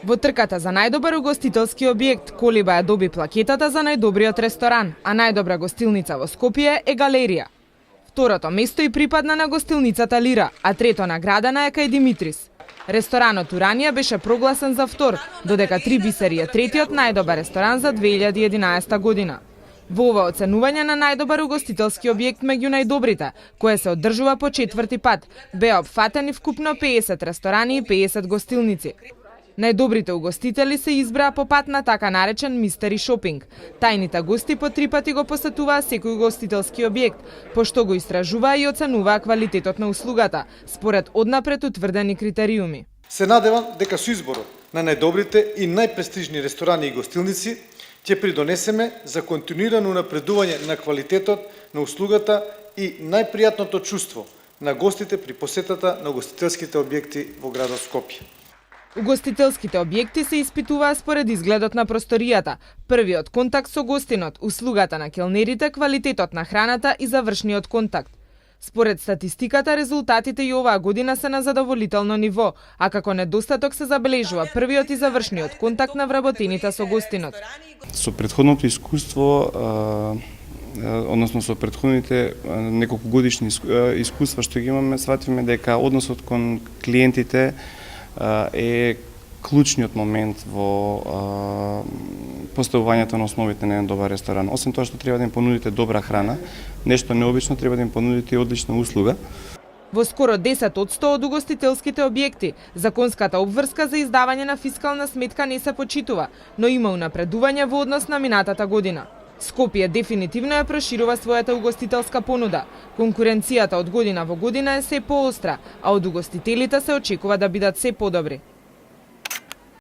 Во трката за најдобар угостителски објект, Колиба ја доби плакетата за најдобриот ресторан, а најдобра гостилница во Скопје е Галерија. Второто место и припадна на гостилницата Лира, а трето наградена е кај Димитрис. Ресторанот Уранија беше прогласен за втор, додека Три бисери е третиот најдобар ресторан за 2011 година. Во ова оценување на најдобар угостителски објект меѓу најдобрите, кое се одржува по четврти пат, беа опфатени вкупно 50 ресторани и 50 гостилници. Најдобрите угостители се избраа по пат на така наречен мистери шопинг. Тајните гости по 3 пати го посетуваа секој угостителски објект, пошто го истражуваа и оценуваа квалитетот на услугата, според однапред утврдени критериуми. Се надевам дека со изборот на најдобрите и најпрестижни ресторани и гостилници ќе придонесеме за континуирано напредување на квалитетот на услугата и најпријатното чувство на гостите при посетата на угостителските објекти во градот Скопје. Угостителските објекти се испитуваа според изгледот на просторијата, првиот контакт со гостинот, услугата на келнерите, квалитетот на храната и завршниот контакт. Според статистиката, резултатите и оваа година се на задоволително ниво, а како недостаток се забележува првиот и завршниот контакт на вработените со гостинот. Со претходното искуство, односно со претходните неколку годишни искуства што ги имаме, свативме дека односот кон клиентите е клучниот момент во поставувањето на основите на еден добар ресторан. Освен тоа што треба да им понудите добра храна, нешто необично, треба да им понудите и одлична услуга. Во скоро 10% од угостителските објекти, законската обврска за издавање на фискална сметка не се почитува, но има унапредување во однос на минатата година. Скопје дефинитивно ја проширува својата угостителска понуда. Конкуренцијата од година во година е се поостра, а од угостителите се очекува да бидат се подобри.